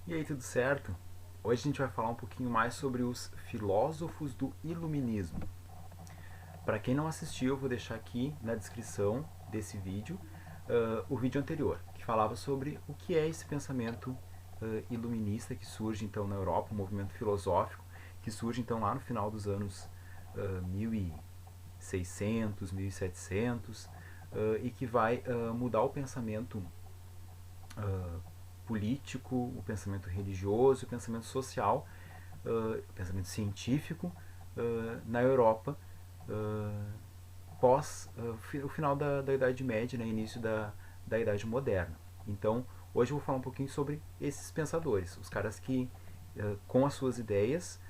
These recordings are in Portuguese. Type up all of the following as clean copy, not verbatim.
E aí, tudo certo? Hoje a gente vai falar um pouquinho mais sobre os filósofos do Iluminismo. Para quem não assistiu, eu vou deixar aqui na descrição desse vídeo o vídeo anterior, que falava sobre o que é esse pensamento iluminista que surge então na Europa, um movimento filosófico que surge então lá no final dos anos 1600, 1700 e que vai mudar o pensamento uh, político, o pensamento religioso, o pensamento social, o pensamento científico na Europa pós o final da Idade Média, né, início da Idade Moderna. Então, hoje eu vou falar um pouquinho sobre esses pensadores, os caras que, com as suas ideias,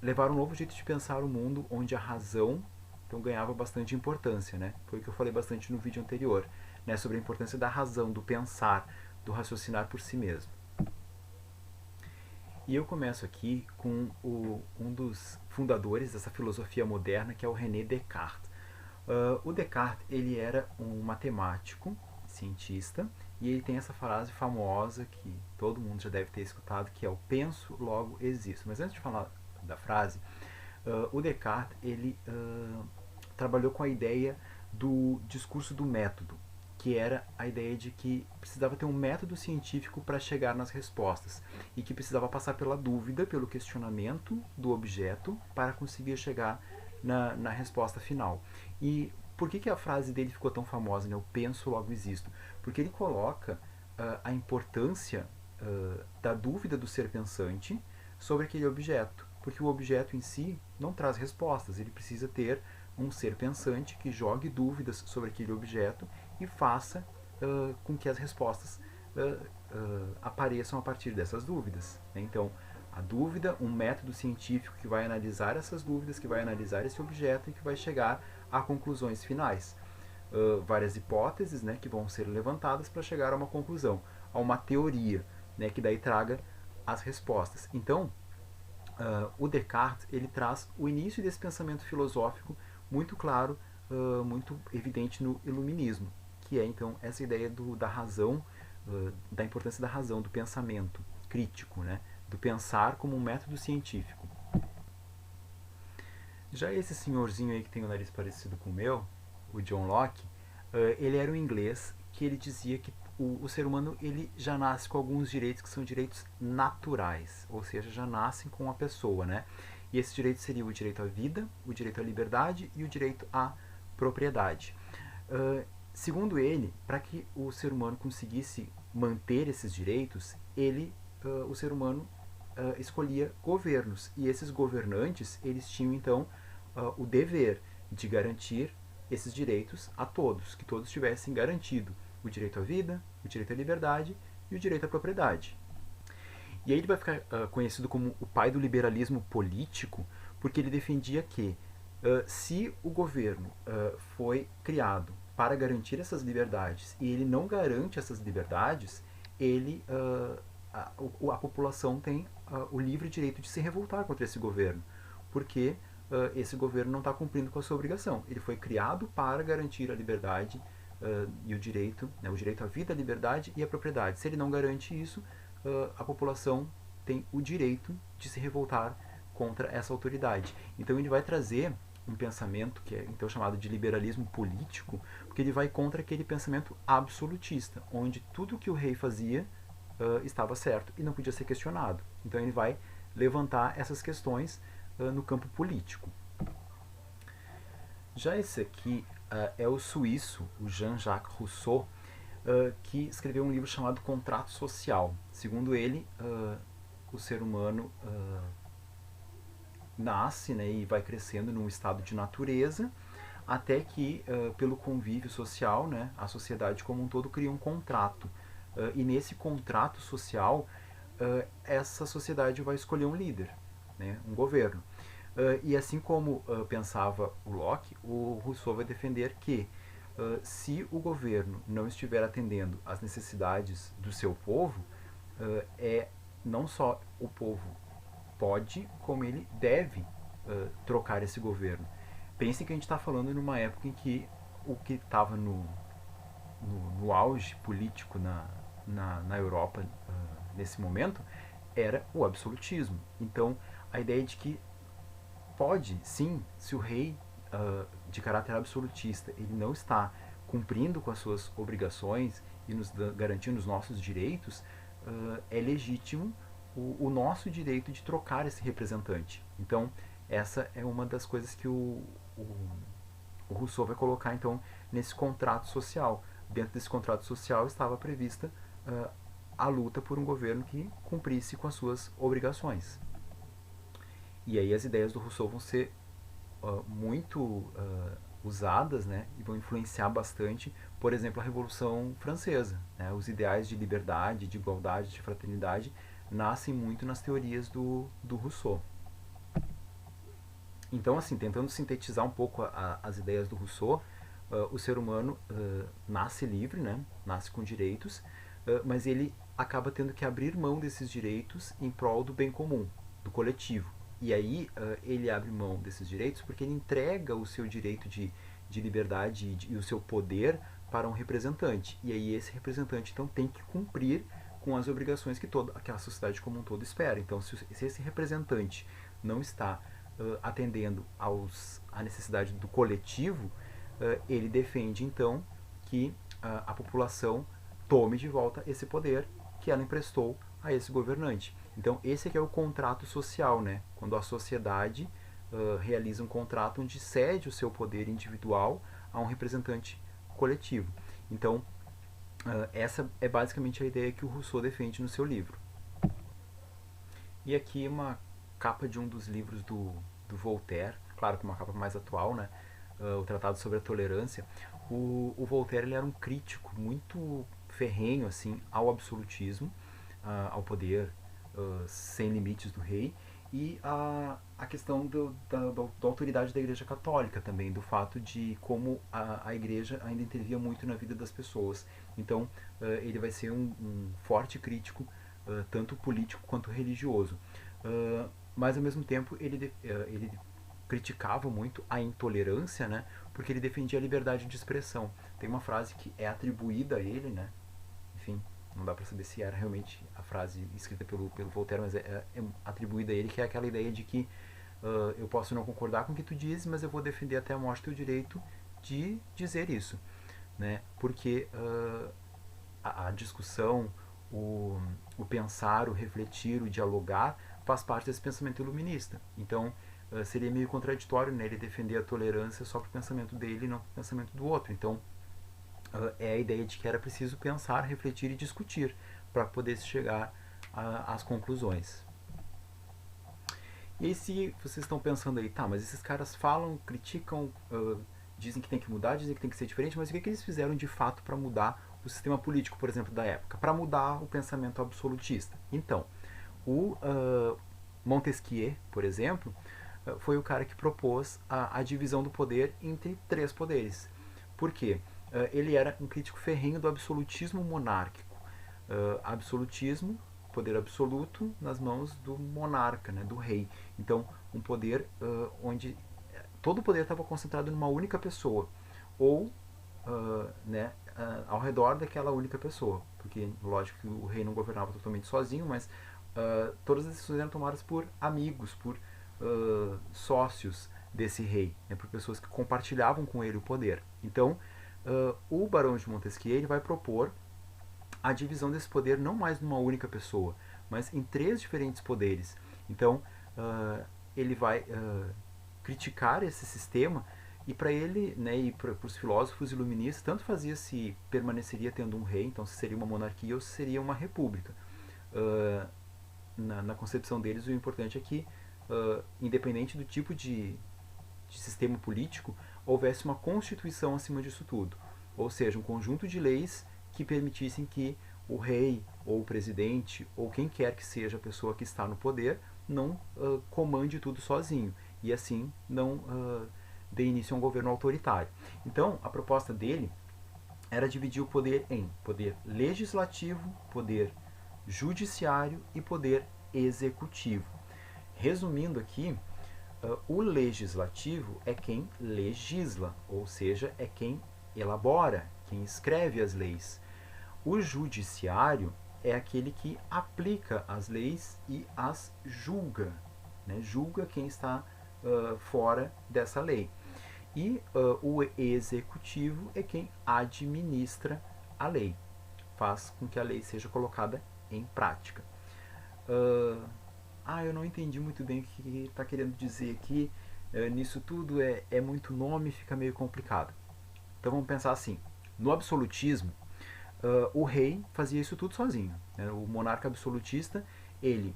levaram um novo jeito de pensar o mundo, onde a razão então ganhava bastante importância, né? Foi o que eu falei bastante no vídeo anterior, né? Sobre a importância da razão, do pensar, do raciocinar por si mesmo. E eu começo aqui com um dos fundadores dessa filosofia moderna, que é o René Descartes. O Descartes ele era um matemático, cientista, e ele tem essa frase famosa que todo mundo já deve ter escutado, que é o penso, logo existo. Mas antes de falar da frase, o Descartes ele trabalhou com a ideia do discurso do método, que era a ideia de que precisava ter um método científico para chegar nas respostas e que precisava passar pela dúvida, pelo questionamento do objeto para conseguir chegar na resposta final. E por que a frase dele ficou tão famosa, né? Eu penso, logo existo? Porque ele coloca a importância da dúvida do ser pensante sobre aquele objeto, porque o objeto em si não traz respostas, ele precisa ter um ser pensante que jogue dúvidas sobre aquele objeto e faça com que as respostas apareçam a partir dessas dúvidas. Né? Então, a dúvida, um método científico que vai analisar essas dúvidas, que vai analisar esse objeto e que vai chegar a conclusões finais. Várias hipóteses, né, que vão ser levantadas para chegar a uma conclusão, a uma teoria, né, que daí traga as respostas. Então, o Descartes ele traz o início desse pensamento filosófico muito claro, muito evidente no Iluminismo, que é então essa ideia da razão, da importância da razão, do pensamento crítico, né, do pensar como um método científico. Já esse senhorzinho aí que tem o nariz parecido com o meu, o John Locke, ele era um inglês que ele dizia que o ser humano ele já nasce com alguns direitos que são direitos naturais, ou seja, já nascem com a pessoa, né? E esses direitos seriam o direito à vida, o direito à liberdade e o direito à propriedade. Segundo ele, para que o ser humano conseguisse manter esses direitos, o ser humano escolhia governos, e esses governantes eles tinham então o dever de garantir esses direitos a todos, que todos tivessem garantido o direito à vida, o direito à liberdade e o direito à propriedade. E aí ele vai ficar conhecido como o pai do liberalismo político, porque ele defendia que se o governo foi criado para garantir essas liberdades e ele não garante essas liberdades, a população tem o livre direito de se revoltar contra esse governo, porque esse governo não está cumprindo com a sua obrigação. Ele foi criado para garantir a liberdade e o direito, né, o direito à vida, à liberdade e à propriedade. Se ele não garante isso, a população tem o direito de se revoltar contra essa autoridade. Então ele vai trazer um pensamento que é então chamado de liberalismo político, porque ele vai contra aquele pensamento absolutista, onde tudo que o rei fazia estava certo e não podia ser questionado. Então ele vai levantar essas questões no campo político. Já esse aqui é o suíço, o Jean-Jacques Rousseau, que escreveu um livro chamado Contrato Social. Segundo ele, o ser humano nasce, né, e vai crescendo num estado de natureza, até que, pelo convívio social, né, a sociedade como um todo cria um contrato. E nesse contrato social, essa sociedade vai escolher um líder, né, um governo. E assim como pensava o Locke, o Rousseau vai defender que se o governo não estiver atendendo às necessidades do seu povo, não só o povo pode, como ele deve trocar esse governo. Pense que a gente está falando numa época em que o que estava no auge político na Europa nesse momento era o absolutismo. Então, a ideia de que pode, sim, se o rei de caráter absolutista ele não está cumprindo com as suas obrigações e nos garantindo os nossos direitos, é legítimo o nosso direito de trocar esse representante. Então, essa é uma das coisas que o Rousseau vai colocar então nesse contrato social. Dentro desse contrato social estava prevista a luta por um governo que cumprisse com as suas obrigações. E aí as ideias do Rousseau vão ser muito usadas, né, e vão influenciar bastante, por exemplo, a Revolução Francesa. Né? Os ideais de liberdade, de igualdade, de fraternidade nascem muito nas teorias do Rousseau. Então, assim, tentando sintetizar um pouco as ideias do Rousseau, o ser humano nasce livre, né? Nasce com direitos, mas ele acaba tendo que abrir mão desses direitos em prol do bem comum, do coletivo. E aí ele abre mão desses direitos porque ele entrega o seu direito de liberdade e o seu poder para um representante. E aí esse representante então tem que cumprir com as obrigações que toda aquela sociedade como um todo espera. Então, se esse representante não está atendendo à necessidade do coletivo, ele defende então que a população tome de volta esse poder que ela emprestou a esse governante. Então esse aqui é o contrato social, né? Quando a sociedade realiza um contrato onde cede o seu poder individual a um representante coletivo. Então essa é basicamente a ideia que o Rousseau defende no seu livro. E aqui uma capa de um dos livros do Voltaire, claro que uma capa mais atual, né? O Tratado sobre a Tolerância. O Voltaire ele era um crítico muito ferrenho assim ao absolutismo, ao poder sem limites do rei, e a questão da autoridade da Igreja Católica também, do fato de como a Igreja ainda intervia muito na vida das pessoas. Então ele vai ser um forte crítico, tanto político quanto religioso. Mas ao mesmo tempo ele criticava muito a intolerância, né? Porque ele defendia a liberdade de expressão. Tem uma frase que é atribuída a ele, né? Enfim, não dá para saber se era realmente a frase escrita pelo Voltaire, mas é atribuída a ele, que é aquela ideia de que eu posso não concordar com o que tu dizes, mas eu vou defender até a morte o direito de dizer isso, né? Porque a discussão, o pensar, o refletir, o dialogar faz parte desse pensamento iluminista. Então seria meio contraditório, né, ele defender a tolerância só para o pensamento dele e não para o pensamento do outro. Então é a ideia de que era preciso pensar, refletir e discutir para poder chegar às conclusões. E aí, se vocês estão pensando aí, tá, mas esses caras falam, criticam, dizem que tem que mudar, dizem que tem que ser diferente, mas o que eles fizeram de fato para mudar o sistema político, por exemplo, da época, para mudar o pensamento absolutista? Então, o Montesquieu, por exemplo, foi o cara que propôs a divisão do poder entre 3 poderes. Por quê? Ele era um crítico ferrenho do absolutismo monárquico. Absolutismo, poder absoluto nas mãos do monarca, né, do rei. Então, um poder onde todo o poder estava concentrado numa única pessoa, ou né, ao redor daquela única pessoa. Porque, lógico que o rei não governava totalmente sozinho, mas todas as decisões eram tomadas por amigos, por sócios desse rei, né, por pessoas que compartilhavam com ele o poder. Então, o Barão de Montesquieu ele vai propor a divisão desse poder não mais numa única pessoa, mas em 3 diferentes poderes. Então, ele vai criticar esse sistema, e para ele, né, e para os filósofos iluministas, tanto fazia se permaneceria tendo um rei, então se seria uma monarquia ou se seria uma república. Na concepção deles, o importante é que, independente do tipo de sistema político, houvesse uma constituição acima disso tudo. Ou seja, um conjunto de leis que permitissem que o rei, ou o presidente, ou quem quer que seja a pessoa que está no poder, não comande tudo sozinho. E assim não dê início a um governo autoritário. Então, a proposta dele era dividir o poder em poder legislativo, poder judiciário e poder executivo. Resumindo aqui, o legislativo é quem legisla, ou seja, é quem elabora, quem escreve as leis. O judiciário é aquele que aplica as leis e as julga, né? Julga quem está fora dessa lei. E o executivo é quem administra a lei, faz com que a lei seja colocada em prática. Eu não entendi muito bem o que está querendo dizer aqui. Nisso tudo é muito nome, fica meio complicado. Então vamos pensar assim: no absolutismo, o rei fazia isso tudo sozinho, né? O monarca absolutista, ele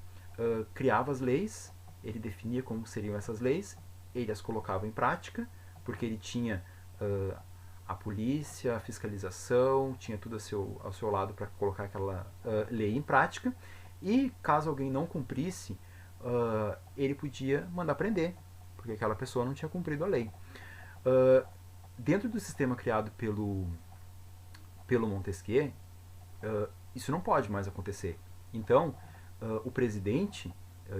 criava as leis, ele definia como seriam essas leis, ele as colocava em prática, porque ele tinha a polícia, a fiscalização, tinha tudo ao seu lado para colocar aquela lei em prática. E caso alguém não cumprisse, ele podia mandar prender, porque aquela pessoa não tinha cumprido a lei. Dentro do sistema criado pelo Montesquieu, isso não pode mais acontecer. Então, o presidente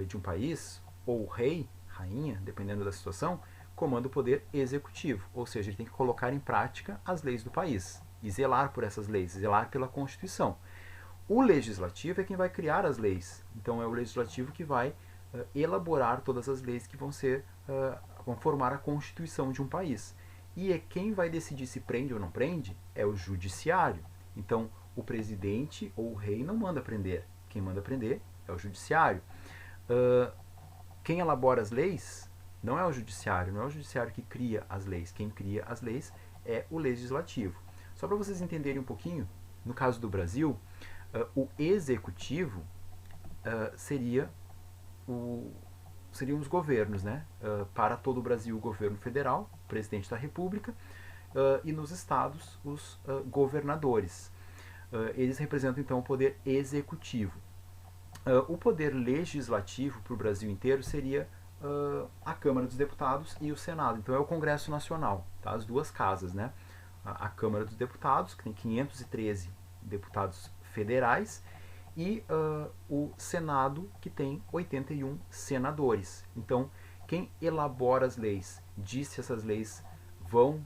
de um país, ou o rei, rainha, dependendo da situação, comanda o poder executivo, ou seja, ele tem que colocar em prática as leis do país e zelar por essas leis, zelar pela Constituição. O legislativo é quem vai criar as leis, então é o legislativo que vai elaborar todas as leis que vão formar a Constituição de um país. E quem vai decidir se prende ou não prende é o judiciário. Então, o presidente ou o rei não manda prender. Quem manda prender é o judiciário. Quem elabora as leis não é o judiciário, não é o judiciário que cria as leis. Quem cria as leis é o legislativo. Só para vocês entenderem um pouquinho, no caso do Brasil, o executivo seriam os governos, né? Para todo o Brasil, o governo federal, o presidente da república, e nos estados, os governadores. Eles representam, então, o poder executivo. O poder legislativo para o Brasil inteiro seria a Câmara dos Deputados e o Senado. Então é o Congresso Nacional, tá? As duas casas, né? A Câmara dos Deputados, que tem 513 deputados federais, e o Senado, que tem 81 senadores. Então, quem elabora as leis, diz se essas leis vão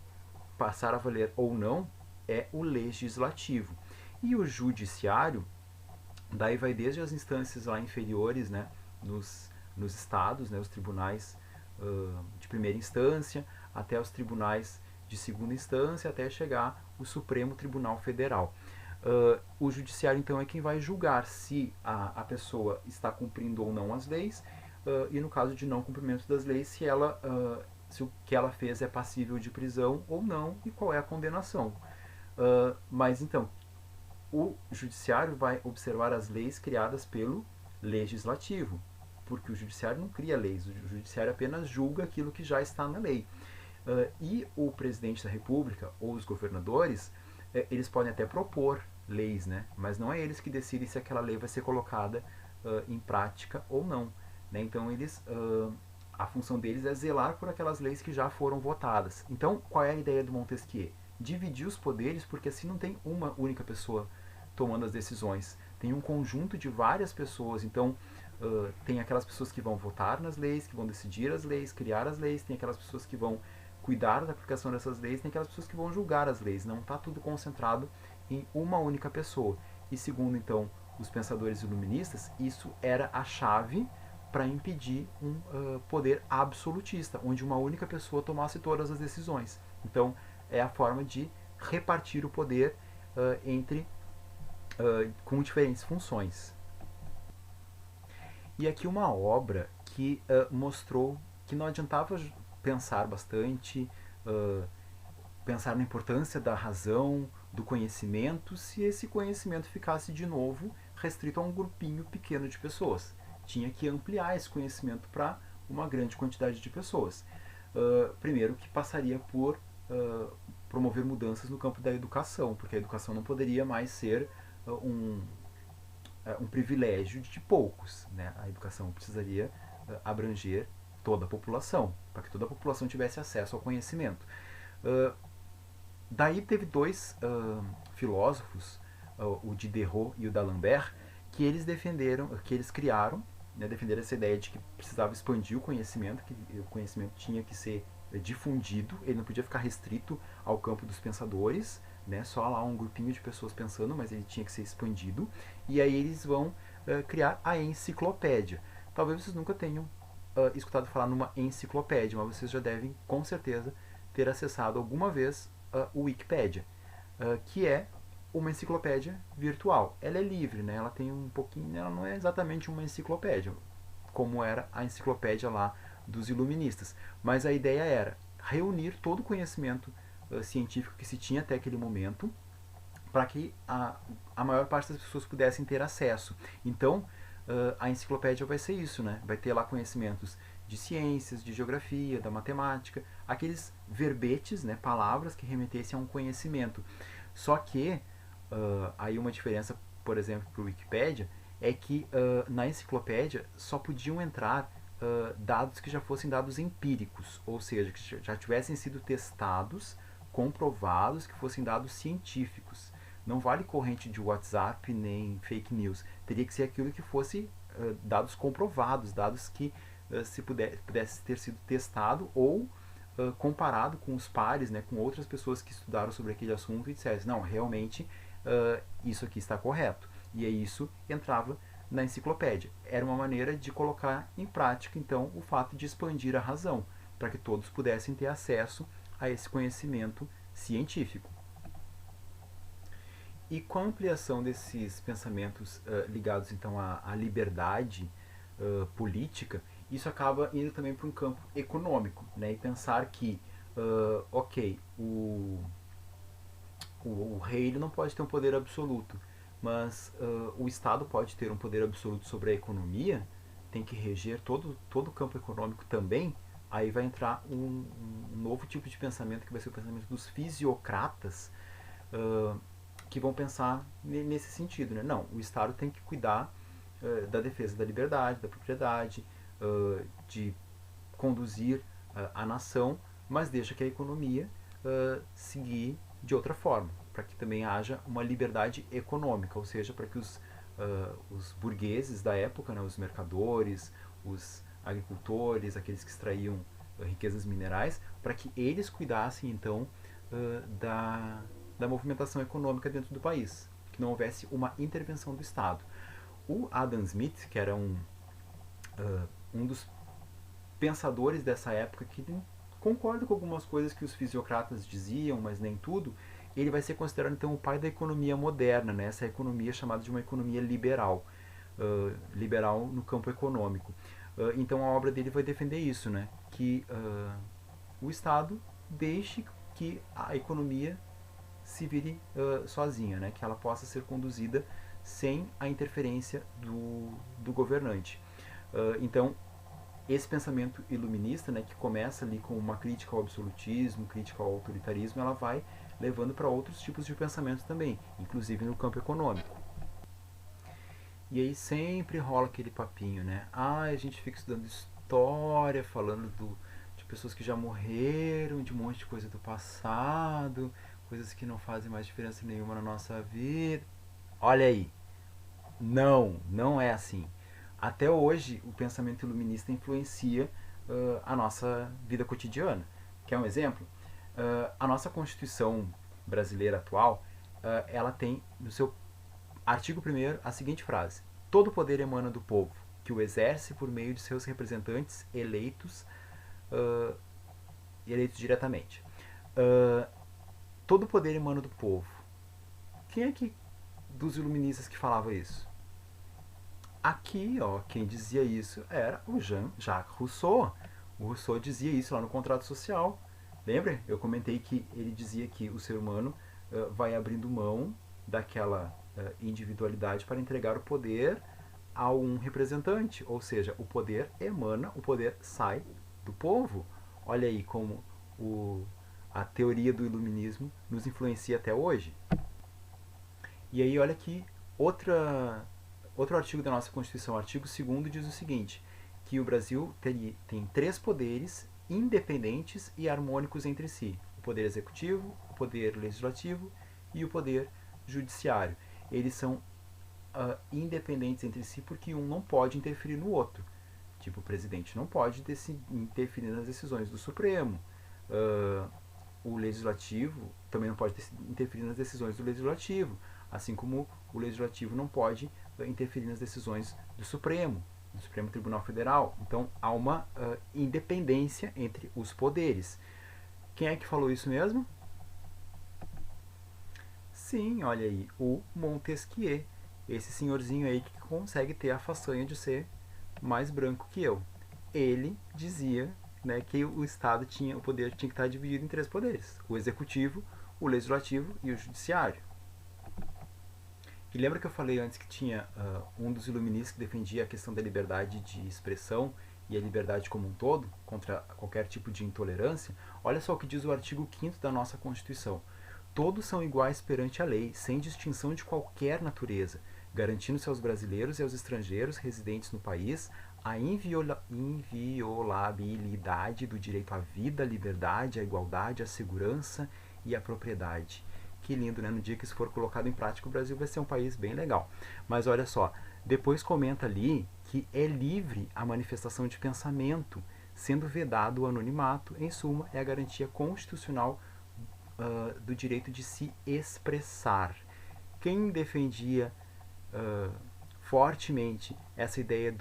passar a valer ou não, é o legislativo. E o judiciário, daí vai desde as instâncias lá inferiores, né, nos estados, né, os tribunais de primeira instância, até os tribunais de segunda instância, até chegar o Supremo Tribunal Federal. O judiciário, então, é quem vai julgar se a pessoa está cumprindo ou não as leis, e no caso de não cumprimento das leis, se o que ela fez é passível de prisão ou não, e qual é a condenação. Mas, então, o judiciário vai observar as leis criadas pelo legislativo, porque o judiciário não cria leis, o judiciário apenas julga aquilo que já está na lei. E o presidente da república ou os governadores, eles podem até propor leis, né? Mas não é eles que decidem se aquela lei vai ser colocada em prática ou não, né? Então a função deles é zelar por aquelas leis que já foram votadas. Então, qual é a ideia do Montesquieu? Dividir os poderes, porque assim não tem uma única pessoa tomando as decisões. Tem um conjunto de várias pessoas. Então, tem aquelas pessoas que vão votar nas leis, que vão decidir as leis, criar as leis, tem aquelas pessoas que vão cuidar da aplicação dessas leis, tem aquelas pessoas que vão julgar as leis. Não está tudo concentrado em uma única pessoa. E segundo, então, os pensadores iluministas, isso era a chave para impedir um poder absolutista, onde uma única pessoa tomasse todas as decisões. Então, é a forma de repartir o poder com diferentes funções. E aqui uma obra que mostrou que não adiantava pensar bastante, pensar na importância da razão, do conhecimento, se esse conhecimento ficasse de novo restrito a um grupinho pequeno de pessoas. Tinha que ampliar esse conhecimento para uma grande quantidade de pessoas. Primeiro que passaria por promover mudanças no campo da educação, porque a educação não poderia mais ser um privilégio de poucos, né? A educação precisaria abranger toda a população, para que toda a população tivesse acesso ao conhecimento. Daí teve dois filósofos, o Diderot e o D'Alembert, que eles criaram, né, defenderam essa ideia de que precisava expandir o conhecimento, que o conhecimento tinha que ser difundido, ele não podia ficar restrito ao campo dos pensadores, né? Só lá um grupinho de pessoas pensando, mas ele tinha que ser expandido. E aí eles vão criar a enciclopédia. Talvez vocês nunca tenham escutado falar numa enciclopédia, mas vocês já devem, com certeza, ter acessado alguma vez o Wikipedia, que é uma enciclopédia virtual. Ela é livre, né? Ela tem um pouquinho, ela não é exatamente uma enciclopédia, como era a enciclopédia lá dos iluministas, mas a ideia era reunir todo o conhecimento científico que se tinha até aquele momento para que a maior parte das pessoas pudessem ter acesso. Então, a enciclopédia vai ser isso, né? Vai ter lá conhecimentos de ciências, de geografia, da matemática, aqueles verbetes, né, palavras que remetessem a um conhecimento. Só que, aí uma diferença, por exemplo, para o Wikipedia, é que na enciclopédia só podiam entrar dados que já fossem dados empíricos, ou seja, que já tivessem sido testados, comprovados, que fossem dados científicos. Não vale corrente de WhatsApp nem fake news. Teria que ser aquilo que fosse dados comprovados, dados que se pudesse ter sido testado ou comparado com os pares, né, com outras pessoas que estudaram sobre aquele assunto e dissessem, não, realmente isso aqui está correto. E aí isso entrava na enciclopédia. Era uma maneira de colocar em prática, então, o fato de expandir a razão, para que todos pudessem ter acesso a esse conhecimento científico. E com a ampliação desses pensamentos ligados então à liberdade política, isso acaba indo também para um campo econômico, né? E pensar que, ok, o rei ele não pode ter um poder absoluto, mas o Estado pode ter um poder absoluto sobre a economia, tem que reger todo o campo econômico também. Aí vai entrar um novo tipo de pensamento, que vai ser o pensamento dos fisiocratas, que vão pensar nesse sentido, né? Não, o Estado tem que cuidar da defesa da liberdade, da propriedade, de conduzir a nação, mas deixa que a economia seguir de outra forma, para que também haja uma liberdade econômica, ou seja, para que os burgueses da época, né, os mercadores, os agricultores, aqueles que extraíam riquezas minerais, para que eles cuidassem então da movimentação econômica dentro do país, que não houvesse uma intervenção do Estado. O Adam Smith, que era um dos pensadores dessa época, que concorda com algumas coisas que os fisiocratas diziam, mas nem tudo, ele vai ser considerado então o pai da economia moderna, né? Essa economia chamada de uma economia liberal, liberal no campo econômico. Então a obra dele vai defender isso, né? Que o Estado deixe que a economia se vire sozinha, né? Que ela possa ser conduzida sem a interferência do governante. Então, esse pensamento iluminista, né, que começa ali com uma crítica ao absolutismo, crítica ao autoritarismo, ela vai levando para outros tipos de pensamento também, inclusive no campo econômico. E aí sempre rola aquele papinho, né? A gente fica estudando história, falando de pessoas que já morreram, de um monte de coisa do passado, coisas que não fazem mais diferença nenhuma na nossa vida. Olha aí, não é assim. Até hoje, o pensamento iluminista influencia a nossa vida cotidiana. Quer um exemplo? A nossa Constituição brasileira atual, ela tem no seu artigo 1º a seguinte frase: todo poder emana do povo, que o exerce por meio de seus representantes eleitos, eleitos diretamente. Todo poder emana do povo. Quem é que dos iluministas que falava isso? Aqui, ó, quem dizia isso era o Jean-Jacques Rousseau. O Rousseau dizia isso lá no Contrato Social. Lembra? Eu comentei que ele dizia que o ser humano vai abrindo mão daquela individualidade para entregar o poder a um representante. Ou seja, o poder emana, o poder sai do povo. Olha aí como a teoria do iluminismo nos influencia até hoje. E aí olha que outro artigo da nossa Constituição, artigo 2º, diz o seguinte, que o Brasil tem 3 poderes independentes e harmônicos entre si: o poder executivo, o poder legislativo e o poder judiciário. Eles são independentes entre si porque um não pode interferir no outro. Tipo, o presidente não pode interferir nas decisões do Supremo. o legislativo também não pode interferir nas decisões do legislativo, assim como o legislativo não pode interferir nas decisões do Supremo Tribunal Federal. Então há uma independência entre os poderes. Quem é que falou isso mesmo? Sim, olha aí, o Montesquieu, esse senhorzinho aí que consegue ter a façanha de ser mais branco que eu. Ele dizia, né, que o Estado tinha, o poder tinha que estar dividido em três poderes: o executivo, o legislativo e o judiciário. E lembra que eu falei antes que tinha um dos iluministas que defendia a questão da liberdade de expressão e a liberdade como um todo, contra qualquer tipo de intolerância? Olha só o que diz o artigo 5º da nossa Constituição. Todos são iguais perante a lei, sem distinção de qualquer natureza, garantindo-se aos brasileiros e aos estrangeiros residentes no país a inviolabilidade do direito à vida, à liberdade, à igualdade, à segurança e à propriedade. Que lindo, né? No dia que isso for colocado em prática, o Brasil vai ser um país bem legal. Mas olha só, depois comenta ali que é livre a manifestação de pensamento, sendo vedado o anonimato. Em suma, é a garantia constitucional do direito de se expressar. Quem defendia fortemente essa ideia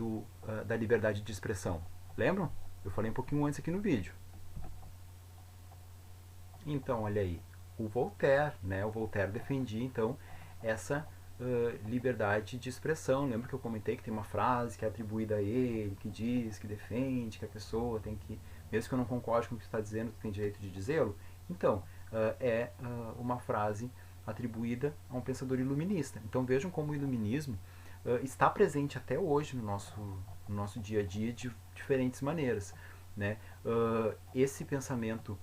da liberdade de expressão? Lembram? Eu falei um pouquinho antes aqui no vídeo. Então, olha aí, o Voltaire, né? O Voltaire defendia, então, essa liberdade de expressão. Lembra que eu comentei que tem uma frase que é atribuída a ele, que diz, que defende, que a pessoa tem que, mesmo que eu não concorde com o que está dizendo, tem direito de dizê-lo? Então, uma frase atribuída a um pensador iluminista. Então vejam como o iluminismo está presente até hoje no nosso dia a dia de diferentes maneiras. Né? Esse pensamento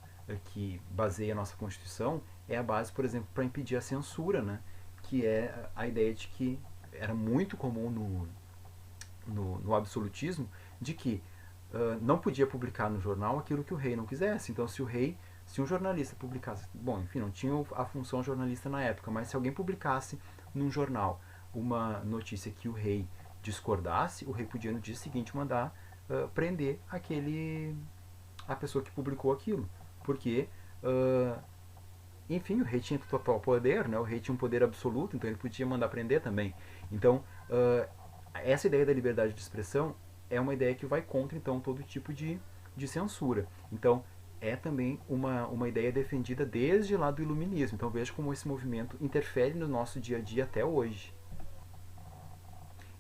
que baseia a nossa Constituição é a base, por exemplo, para impedir a censura, né? Que é a ideia de que era muito comum no absolutismo, de que não podia publicar no jornal aquilo que o rei não quisesse. Então, se um jornalista publicasse, bom, enfim, não tinha a função jornalista na época, mas se alguém publicasse num jornal uma notícia que o rei discordasse, o rei podia no dia seguinte mandar prender a pessoa que publicou aquilo, porque enfim, o rei tinha total poder, né? O rei tinha um poder absoluto, então ele podia mandar prender também. Então, essa ideia da liberdade de expressão é uma ideia que vai contra, então, todo tipo de censura. Então, é também uma ideia defendida desde lá do iluminismo. Então, veja como esse movimento interfere no nosso dia a dia até hoje.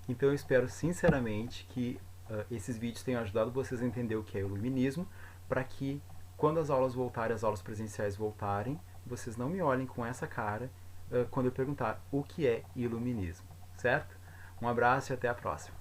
Então, eu espero sinceramente que esses vídeos tenham ajudado vocês a entender o que é o iluminismo, para que quando as aulas voltarem, as aulas presenciais voltarem, vocês não me olhem com essa cara quando eu perguntar o que é iluminismo, certo? Um abraço e até a próxima.